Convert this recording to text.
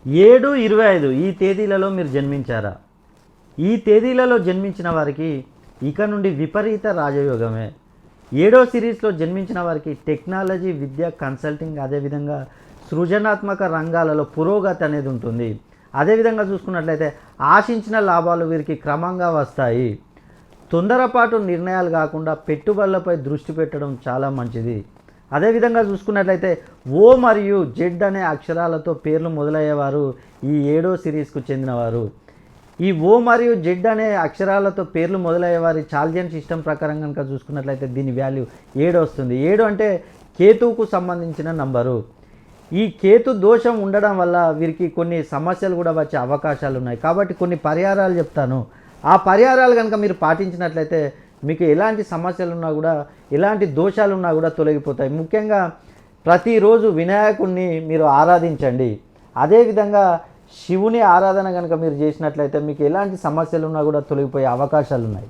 7/25 ఈ తేదీలలో మీరు జన్మించారా? ఈ తేదీలలో జన్మించిన వారికి ఇక నుండి విపరీత రాజయోగమే. 7వ సిరీస్లో జన్మించిన వారికి టెక్నాలజీ, విద్య, కన్సల్టింగ్, అదేవిధంగా సృజనాత్మక రంగాలలో పురోగతి అనేది ఉంటుంది. అదేవిధంగా చూసుకున్నట్లయితే ఆశించిన లాభాలు వీరికి క్రమంగా వస్తాయి. తొందరపాటు నిర్ణయాలు కాకుండా పెట్టుబడులపై దృష్టి పెట్టడం చాలా మంచిది. అదేవిధంగా చూసుకున్నట్లయితే ఓ మరియు జెడ్ అనే అక్షరాలతో పేర్లు మొదలయ్యేవారు ఈ 7వ సిరీస్కు చెందినవారు. ఈ ఓ మరియు జెడ్ అనే అక్షరాలతో పేర్లు మొదలయ్యేవారి చాల్జియన్ సిస్టమ్ ప్రకారం కనుక చూసుకున్నట్లయితే దీని వాల్యూ 7 వస్తుంది. 7 అంటే కేతువుకు సంబంధించిన నంబరు. ఈ కేతు దోషం ఉండడం వల్ల వీరికి కొన్ని సమస్యలు కూడా వచ్చే అవకాశాలు ఉన్నాయి. కాబట్టి కొన్ని పరిహారాలు చెప్తాను. ఆ పరిహారాలు కనుక మీరు పాటించినట్లయితే మీకు ఎలాంటి సమస్యలు ఉన్నా కూడా, ఎలాంటి దోషాలు ఉన్నా కూడా తొలగిపోతాయి. ముఖ్యంగా ప్రతిరోజు వినాయకుడిని మీరు ఆరాధించండి. అదేవిధంగా శివుని ఆరాధన కనుక మీరు చేసినట్లయితే మీకు ఎలాంటి సమస్యలు ఉన్నా కూడా తొలగిపోయే అవకాశాలు ఉన్నాయి.